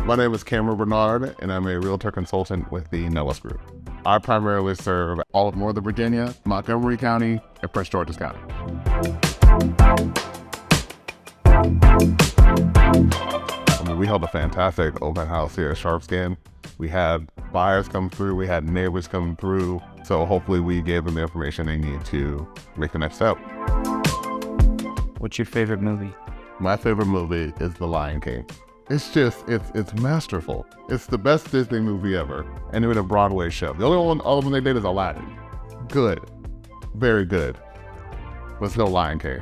My name is Cameron Bernard, and I'm a realtor consultant with the Nellis Group. I primarily serve all of Northern Virginia, Montgomery County, and Prince George's County. We held a fantastic open house here at Sharpscan. We had buyers come through, we had neighbors come through, so hopefully we gave them the information they need to make the next step. What's your favorite movie? My favorite movie is The Lion King. It's masterful. It's the best Disney movie ever, and it was a Broadway show. The only one they did is Aladdin. Good, very good, but it's no Lion King.